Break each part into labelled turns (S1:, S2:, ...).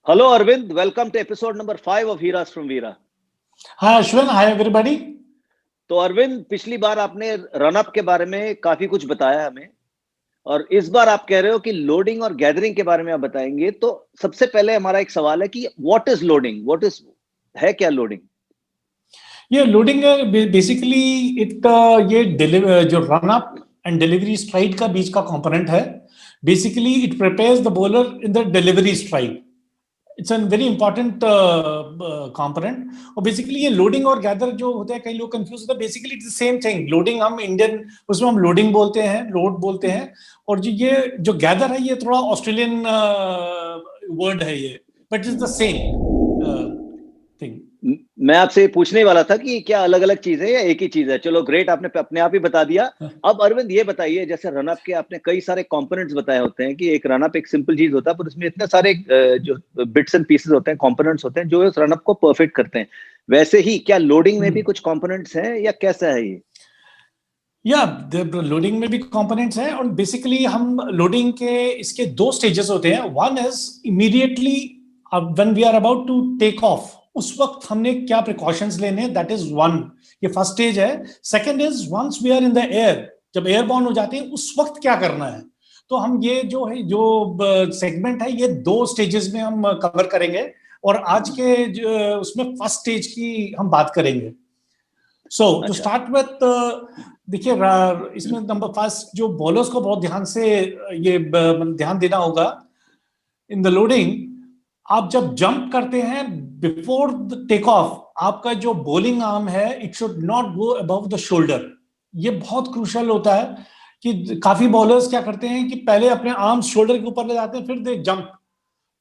S1: Hello Arvind, welcome to episode number 5 of Heroes from Veera.
S2: Hi Ashwin, hi everybody.
S1: तो अरविंद, पिछली बार आपने run up के बारे में काफी कुछ बताया हमें, और इस बार आप कह रहे हो कि लोडिंग और गैदरिंग के बारे में आप बताएंगे। तो सबसे पहले हमारा एक सवाल है कि व्हाट इज लोडिंग, है क्या लोडिंग?
S2: ये लोडिंग बेसिकली ये जो run up and delivery STRIDE का बीच का कंपोनेंट है। Basically it prepares the bowler in the delivery STRIDE. It's an very important component. और बेसिकली ये लोडिंग और गैदर जो होते हैं, कई लोग कंफ्यूज होते हैं। Basically it's the same thing. Loading हम इंडियन उसमें हम लोडिंग बोलते हैं, लोड बोलते हैं, और जो गैदर है ये थोड़ा ऑस्ट्रेलियन वर्ड है ये, but it's the same thing.
S1: मैं आपसे पूछने वाला था कि क्या अलग अलग चीज है या एक ही चीज है। चलो ग्रेट, आपने अपने आप ही बता दिया। अब अरविंद ये बताइए, जैसे रनअप के आपने कई सारे कंपोनेंट्स बताए होते हैं कि एक रनअप एक सिंपल चीज होता है, पर उसमें इतने सारे जो बिट्स एंड पीसेस होते हैं, कंपोनेंट्स होते हैं जो इस रनअप को परफेक्ट करते हैं। वैसे ही क्या लोडिंग में भी कुछ कंपोनेंट्स हैं या कैसा है ये?
S2: या लोडिंग में भी कंपोनेंट्स हैं, और बेसिकली हम लोडिंग के इसके दो स्टेजेस होते हैं। One is immediately when we are about to take off, उस वक्त हमने क्या प्रिकॉशंस लेने हैं, दैट इज वन, ये फर्स्ट स्टेज है। Second is once we are in the air, जब एयरबॉर्न हो जाते हैं उस वक्त क्या करना है। तो हम ये जो है जो सेगमेंट है ये दो स्टेजेस में हम कवर करेंगे, और आज के उसमें फर्स्ट स्टेज की हम बात करेंगे। सो टू स्टार्ट विथ, देखिए इसमें नंबर फर्स्ट जो बॉलर्स को बहुत ध्यान से ये ध्यान देना होगा इन द लोडिंग। आप जब जंप करते हैं बिफोर द टेक ऑफ, आपका जो बॉलिंग आर्म है it should not go above the shoulder. ये बहुत क्रूशियल होता है कि काफी बॉलर्स क्या करते हैं कि पहले अपने आर्म्स शोल्डर के ऊपर ले जाते हैं, फिर दे जंप।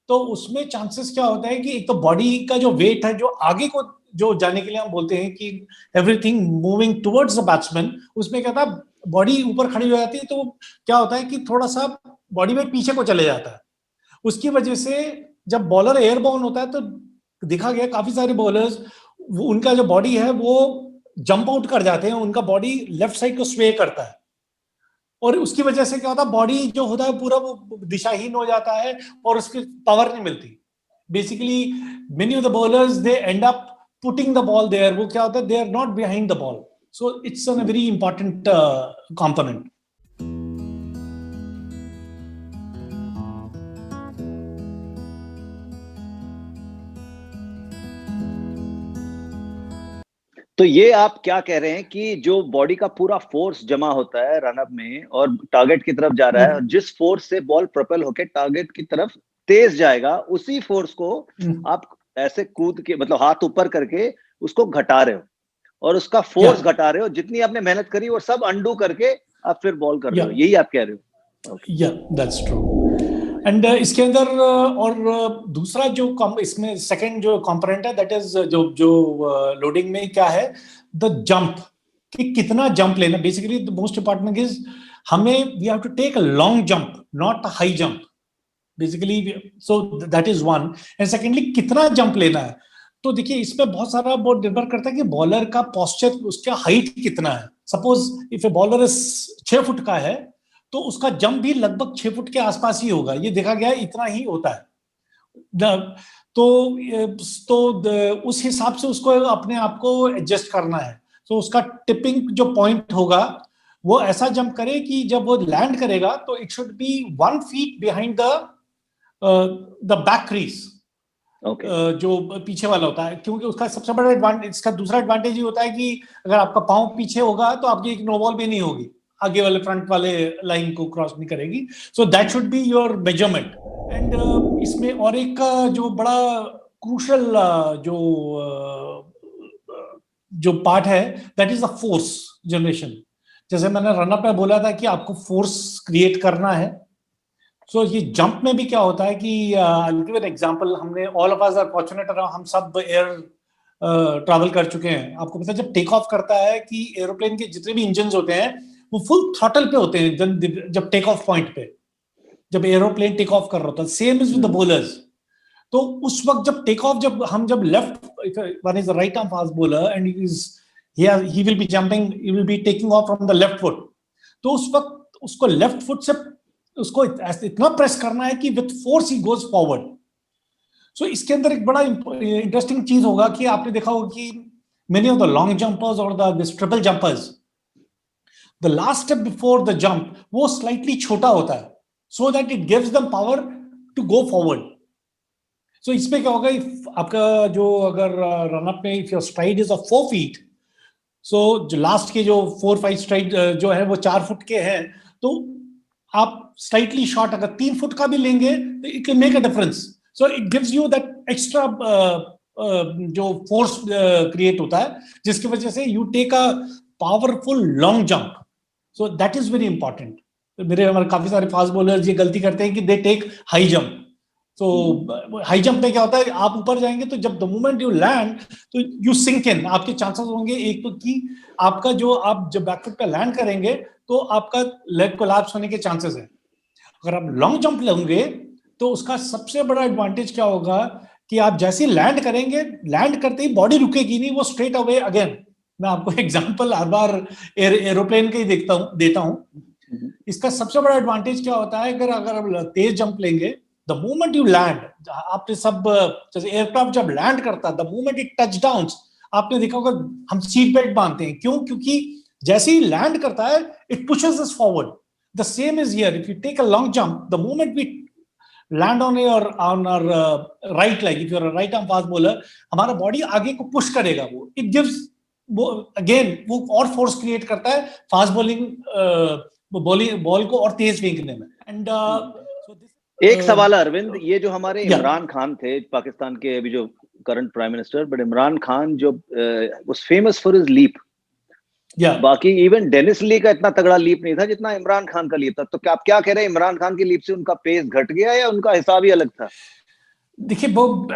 S2: तो उसमें चांसेस क्या होता है कि एक तो बॉडी का जो वेट है जो आगे को जो जाने के लिए हम बोलते हैं कि everything moving towards the batsman, उसमें क्या था, बॉडी ऊपर खड़ी हो जाती है, तो क्या होता है कि थोड़ा सा बॉडी वेट पीछे को चले जाता है। उसकी वजह से जब बॉलर एयरबॉर्न होता है तो देखा गया काफी सारे बॉलर्स, उनका जो बॉडी है वो जंप आउट कर जाते हैं, उनका बॉडी लेफ्ट साइड को स्वे करता है, और उसकी वजह से क्या होता है, बॉडी जो होता है पूरा वो दिशाहीन हो जाता है और उसकी पावर नहीं मिलती। Basically many of the bowlers they end up putting the ball there, वो क्या होता है, they are not behind the ball. So it's a very important component.
S1: तो ये आप क्या कह रहे हैं कि जो बॉडी का पूरा फोर्स जमा होता है रनअप में और टारगेट की तरफ जा रहा है, और जिस फोर्स से बॉल प्रोपेल होकर टारगेट की तरफ तेज जाएगा, उसी फोर्स को आप ऐसे कूद के, मतलब हाथ ऊपर करके उसको घटा रहे हो, और उसका फोर्स घटा रहे हो, जितनी आपने मेहनत करी वो सब अंडू करके आप फिर बॉल कर रहे हो, यही आप कह रहे हो?
S2: या दैट्स ट्रू। एंड इसके अंदर और दूसरा जो इसमें सेकंड जो कंपोनेंट है, दैट इज जो लोडिंग में क्या है, द जंप, कि कितना जंप लेना। Basically the most important is हमें we have to take a long jump, not a high jump basically. So that is one. And secondly कितना जंप लेना है, तो देखिए इसमें बहुत सारा बहुत निर्भर करता है कि बॉलर का पोस्चर, उसका हाइट कितना है। Suppose if a bowler 6 foot का है तो उसका जंप भी लगभग 6 फुट के आसपास ही होगा, ये देखा गया इतना ही होता है। उस हिसाब से उसको अपने आप को एडजस्ट करना है। तो उसका टिपिंग जो पॉइंट होगा वो ऐसा जंप करे कि जब वो लैंड करेगा तो it should be 1 feet behind the back crease, जो पीछे वाला होता है। क्योंकि उसका सबसे बड़ा एडवांटेज, इसका दूसरा एडवांटेज ये होता है कि अगर आपका पांव पीछे होगा तो आपकी एक नो बॉल भी नहीं होगी, आगे वाले फ्रंट वाले लाइन को क्रॉस नहीं करेगी। So that should be your measurement. And इसमें और एक जो बड़ा क्रूशियल जो पार्ट है, that is the force generation. जैसे मैंने रनअप में बोला था कि आपको फोर्स क्रिएट करना है। सो ये जंप में भी क्या होता है कि I'll give an example, हमने all of us are fortunate, हम सब एयर ट्रैवल कर चुके हैं। आपको पता है जब टेक ऑफ करता है कि एरोप्लेन के जितने भी इंजन होते हैं वो फुल थ्रॉटल पे होते हैं जब टेक ऑफ पॉइंट पे, जब एरोप्लेन टेक ऑफ कर रहा होता है। Same is with the bowlers. तो उस वक्त जब टेक ऑफ, जब हम जब left, one is the right arm fast bowler and he will be jumping, he will be taking of from the left foot. तो उस वक्त उसको लेफ्ट फुट से उसको इतना प्रेस करना है कि with force he goes forward. So इसके अंदर एक बड़ा इंटरेस्टिंग चीज होगा कि आपने देखा होगा कि many of the long jumpers और the triple jumpers, the last step before the jump वो स्लाइटली छोटा होता है, so that it gives them power to go forward. So इसमें क्या होगा, आपका जो अगर रन अप में if your stride is of 4 feet, so जो लास्ट के जो 4-5 स्ट्राइड जो है वो 4 फुट के हैं, तो आप स्लाइटली शॉर्ट अगर 3 फुट का भी लेंगे तो it can make a difference. So it gives you that extra जो फोर्स क्रिएट होता है, जिसकी वजह से you take a powerful long jump. So that is very important. मेरे हमारे काफी सारे फास्ट बॉलर्स ये गलती करते हैं कि दे टेक हाई जंप। तो हाई जंप में क्या होता है, आप ऊपर जाएंगे तो जब द मोमेंट यू लैंड तो यू सिंक इन, आपके चांसेस होंगे एक तो कि आपका जो आप जब बैकफुट पे लैंड करेंगे तो आपका लेग कोलैप्स होने के चांसेस हैं। अगर आप लॉन्ग जंप लेंगे तो उसका सबसे बड़ा एडवांटेज क्या होगा कि आप जैसे लैंड करेंगे, लैंड करते ही बॉडी रुकेगी नहीं, वो स्ट्रेट अवे अगेन। मैं आपको एग्जांपल हर बार एरोप्लेन का ही देता हूं। इसका सबसे बड़ा एडवांटेज क्या होता है, अगर आप तेज जंप लेंगे, द मोमेंट यू लैंड, आपने सब जैसे एयरक्राफ्ट जब लैंड करता है, the moment it touch down, आपने देखा होगा हम सीट बेल्ट बांधते हैं, क्यों? क्योंकि जैसे ही लैंड करता है it pushes us forward. The same is here, if you take a long jump, the moment we land on our right leg, if you are a right arm fast bowler, हमारा body आगे को push करेगा, वो it gives वो again वो और force create करता है फास्ट बॉल को और तेज फेंकने में। एंड
S1: एक सवाल है अरविंद, ये जो हमारे इमरान खान थे पाकिस्तान के अभी जो current prime minister, but Imran Khan जो was famous for his leap, बाकी इवन डेनिस ली का इतना तगड़ा लीप नहीं था जितना इमरान खान का लीप था। तो क्या आप क्या कह रहे हैं, इमरान खान की लीप से उनका पेस घट गया या उनका हिसाब ही अलग था?
S2: देखिए वो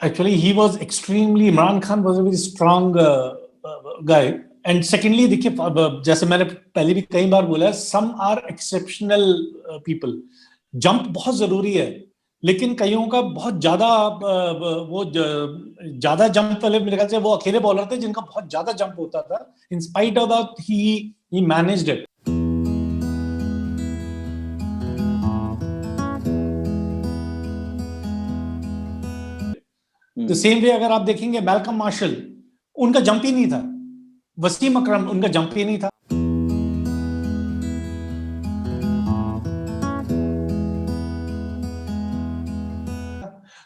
S2: actually he was extremely, Imran Khan was a very strong guy. And secondly देखिए, जैसे मैंने पहले भी कई बार बोला है, some are exceptional people. Jump बहुत जरूरी है, लेकिन कईयों का बहुत ज्यादा वो ज्यादा जंप वाले मेरे ख्याल से वो अकेले बॉलर थे जिनका बहुत ज्यादा जंप होता था। In spite of that he managed it. The same way अगर आप देखेंगे मैल्कम मार्शल, उनका जंप ही नहीं था। वसीम अकरम, उनका जंप ही नहीं था।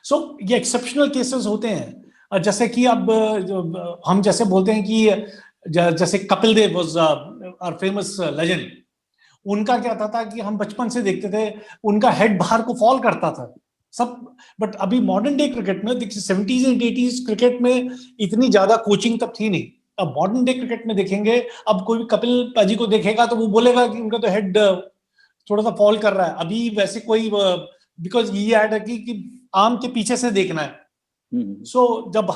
S2: सो ये एक्सेप्शनल केसेस होते हैं। जैसे कि अब हम जैसे बोलते हैं कि जैसे Kapil Dev was our famous legend, उनका क्या था कि हम बचपन से देखते थे उनका हेड बाहर को फॉल करता था सब। बट अभी मॉडर्न डे क्रिकेट में देखिए, 70s एंड 80s क्रिकेट में इतनी ज्यादा कोचिंग तब थी नहीं। अब मॉडर्न डे क्रिकेट में देखेंगे, अब कोई भी कपिल पाजी को देखेगा तो वो बोलेगा कि उनका तो हेड थोड़ा सा फॉल कर रहा है। अभी वैसे कोई, बिकॉज ये ऐड है कि आर्म के पीछे से देखना है। सो जब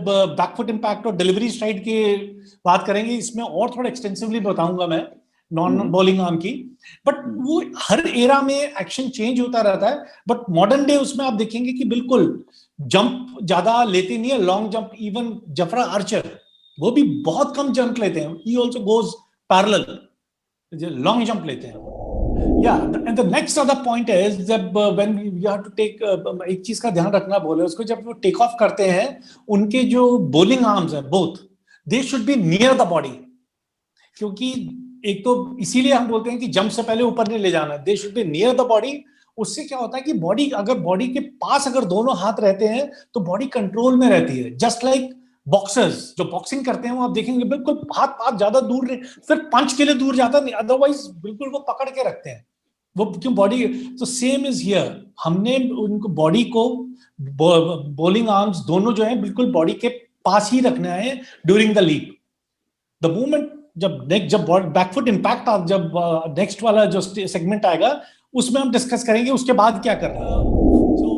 S2: बैकफुट इंपैक्ट और डिलीवरी स्ट्राइड की बात करेंगे, इसमें और थोड़ा एक्सटेंसिवली बताऊंगा मैं नॉन बॉलिंग आर्म की। बट वो हर एरा में एक्शन चेंज होता रहता है। बट मॉडर्न डे उसमें आप देखेंगे कि बिल्कुल जंप ज्यादा लेते नहीं है, लॉन्ग जंप। इवन जफरा आर्चर, वो भी बहुत कम जंप लेते हैं। He also goes parallel, long jump लेते हैं। Yeah, and the next other point is जब when you have to take एक चीज का ध्यान रखना बॉलर्स को, जब वो टेक ऑफ करते हैं, उनके जो बॉलिंग आर्म्स हैं both, they should be near the body. क्योंकि एक तो इसीलिए हम बोलते हैं कि जंप से पहले ऊपर नहीं ले जाना, they should be near the body. उससे क्या होता है कि बॉडी, अगर बॉडी के पास अगर दोनों हाथ रहते हैं तो बॉडी कंट्रोल में रहती है। जस्ट लाइक बॉक्सर्स जो बॉक्सिंग करते हैं, वो आप देखेंगे बिल्कुल हाथ ज्यादा दूर नहीं, सिर्फ पंच के लिए दूर जाता नहीं, अदरवाइज बिल्कुल वो पकड़ के रखते हैं वो, क्यों बॉडी। तो सेम इज हियर, हमने उनको बॉडी को, बॉलिंग आर्म्स दोनों जो है बिल्कुल बॉडी के पास ही रखना है during the leap. The moment जब बैकफुट इंपैक्ट, जब नेक्स्ट वाला जो सेगमेंट आएगा उसमें हम डिस्कस करेंगे उसके बाद क्या करना है।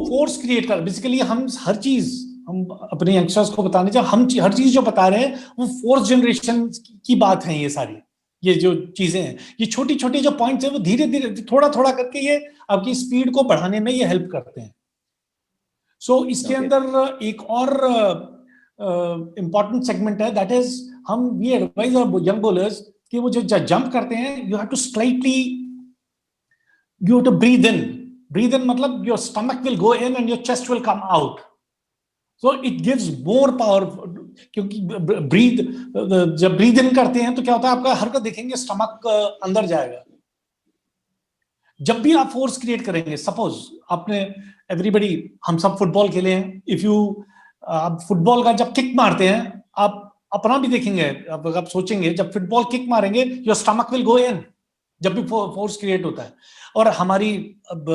S2: फोर्स क्रिएट कर, बेसिकली हम हर चीज, हम अपने यंगस्टर्स को बताने चाहिए, हम हर चीज जो बता रहे हैं वो फोर्थ जनरेशन की बात है। ये सारी ये जो चीजें हैं, ये छोटी छोटी जो पॉइंट्स हैं, वो धीरे धीरे थोड़ा थोड़ा करके ये आपकी स्पीड को बढ़ाने में ये हेल्प करते हैं। सो इसके अंदर एक और इंपॉर्टेंट सेगमेंट है, दैट इज हम we advise our young bowlers कि वो जो जंप करते हैं, you have to slightly, you have to breathe in Breathe in मतलब your stomach will go in and your chest will come out. So it gives more power. क्योंकि breathe, जब breathe in करते हैं तो क्या होता है, आपका हरकत देखेंगे, स्टमक अंदर जाएगा. जब भी आप फोर्स क्रिएट करेंगे, सपोज आपने एवरीबडी, हम सब फुटबॉल खेले हैं, इफ यू आप फुटबॉल का जब किक मारते हैं, आप अपना भी देखेंगे, आप सोचेंगे जब फुटबॉल किक मारेंगे योर स्टमक विल गो इन, जब भी फोर्स क्रिएट होता है. और हमारी, अब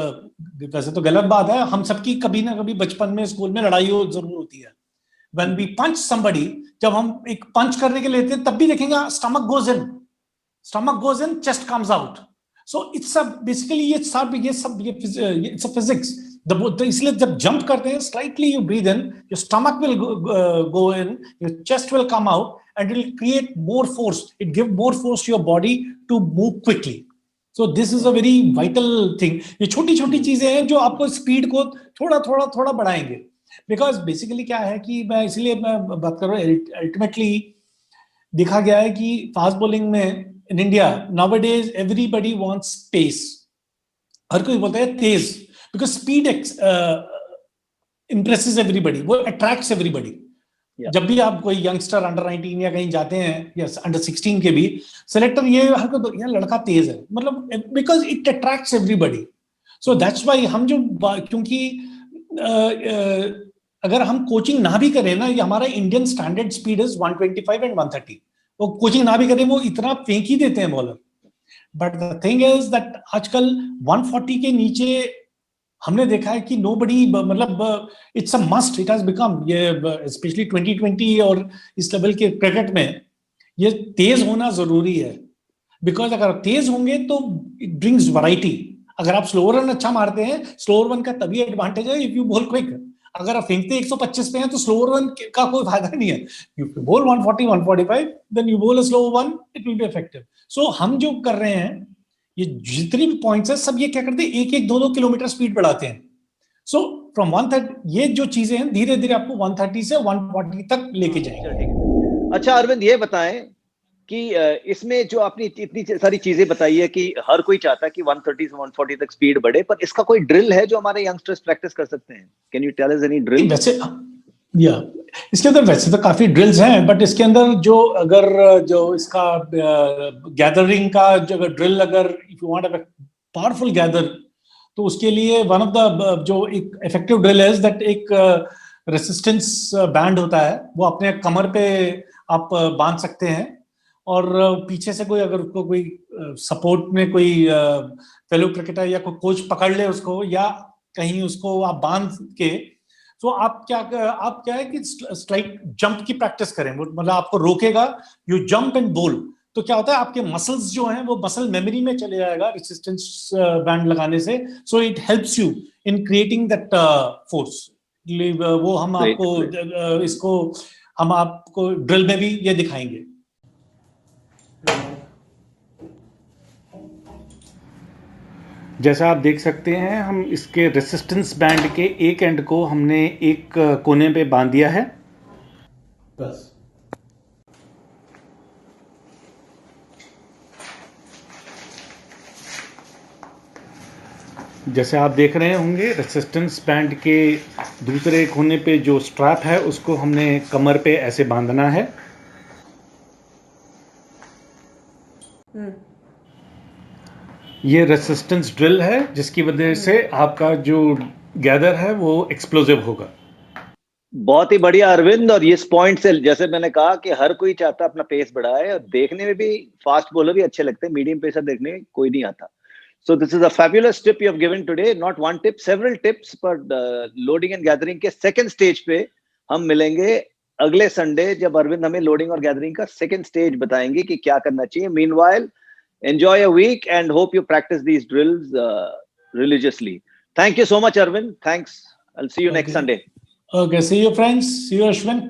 S2: वैसे तो गलत बात है, हम सबकी कभी ना कभी बचपन में स्कूल में लड़ाई जरूर होती है. व्हेन वी पंच समबडी, जब हम एक पंच करने के लिए लेते हैं, तब भी देखेंगे stomach goes in, chest comes out. So it's a basically ये सब it's a physics. इसलिए जब jump करते हैं, slightly you breathe in, your stomach will go in, your chest will come out, and it will create more force. It give more force to your body to move quickly. So this is a very vital thing. ये छोटी-छोटी चीजें हैं जो आपको speed को थोड़ा बढ़ाएंगे. Because basically क्या है कि मैं इसलिए बात कर रहा हूँ, ultimately देखा गया है कि फास्ट बॉलिंग में in India nowadays everybody wants pace. हर कोई बोलता है तेज, because speed impresses everybody, वो attracts everybody. Yeah. जब भी आप कोई यंगस्टर अंडर 19 या कहीं जाते हैं, या अंडर 16 के भी, सेलेक्टर ये हर कोई यार लड़का तेज है, मतलब because it attracts everybody. So that's why हम जो, क्योंकि अगर हम कोचिंग ना भी करें ना, ये हमारा Indian standard speed is 125 and 130. वो कोचिंग ना भी करें, वो इतना फेंक ही देते हैं bowler. But the thing is that आजकल 140 के नीचे हमने देखा है कि नोबडी, मतलब it's a must, it has become, ये स्पेशली 2020 और इस लेवल के क्रिकेट में ये तेज होना जरूरी है. बिकॉज अगर तेज होंगे तो इट ब्रिंग्स वैरायटी. अगर आप स्लोअर रन अच्छा मारते हैं, स्लोअर रन का तभी एडवांटेज है इफ यू बॉल क्विक. अगर आप फेंकते 125 पे हैं तो स्लोअर वन का कोई फायदा नहीं है. यू बोल 140 145, then you bowl a slow one, it will be effective. So हम जो कर रहे हैं, ये जितनी भी पॉइंट्स है, सब ये क्या करते हैं, 1-2 किलोमीटर स्पीड बढ़ाते हैं. सो फ्रॉम 130, ये जो चीजें हैं धीरे धीरे आपको 130 से 140 तक लेके जाएंगे.
S1: अच्छा अरविंद, ये बताएं कि इसमें जो आपने इतनी सारी चीजें बताई है कि हर कोई चाहता है कि 130 से 140 तक स्पीड बढ़े, पर इसका कोई ड्रिल है जो हमारे यंगस्टर्स प्रैक्टिस कर सकते हैं? Can you tell us any drill?
S2: वैसे या इसके अंदर वैसे तो काफी ड्रिल्स हैं, बट इसके अंदर जो अगर जो इसका गैदरिंग का जो ड्रिल, अगर if you want a powerful gather, तो उसके लिए वन ऑफ द जो एक इफेक्टिव ड्रिल है दैट एक रेसिस्टेंस बैंड होता है, वो अपने कमर पे आप बांध सकते हैं, और पीछे से कोई, अगर उसको कोई सपोर्ट में कोई फेलो क्रिकेटर या कोई कोच पकड़ ले उसको, या कहीं उसको आप बांध के, तो आप क्या है कि स्ट्राइक जंप की प्रैक्टिस करें. मतलब आपको रोकेगा, यू जंप एंड बोल, तो क्या होता है आपके मसल्स जो हैं वो मसल मेमोरी में चले जाएगा रेसिस्टेंस बैंड लगाने से. So it helps you in creating that force. वो हम आपको इसको हम आपको ड्रिल में भी ये दिखाएंगे.
S3: जैसा आप देख सकते हैं, हम इसके रेसिस्टेंस बैंड के एक एंड को हमने एक कोने पे बांध दिया है. बस जैसे आप देख रहे होंगे, रेसिस्टेंस बैंड के दूसरे कोने पे जो स्ट्रैप है उसको हमने कमर पे ऐसे बांधना है. ये रेसिस्टेंस ड्रिल है, जिसकी वजह से आपका जो गैदर है वो एक्सप्लोसिव होगा.
S1: बहुत ही बढ़िया अरविंद. और इस पॉइंट से, जैसे मैंने कहा कि हर कोई चाहता है अपना पेस बढ़ाए, और देखने में भी फास्ट बॉलर भी अच्छे लगते हैं, मीडियम पेसर देखने में कोई नहीं आता. So this is a fabulous tip you have given today. Not one tip, several tips. पर लोडिंग एंड गैदरिंग के सेकंड स्टेज पे हम मिलेंगे अगले संडे, जब अरविंद हमें लोडिंग और गैदरिंग का सेकंड स्टेज बताएंगे कि क्या करना चाहिए. Meanwhile, enjoy your week and hope you practice these drills religiously. Thank you so much, Arvind. Thanks. I'll see you next Sunday.
S2: Okay, see you friends. See you, Ashwin.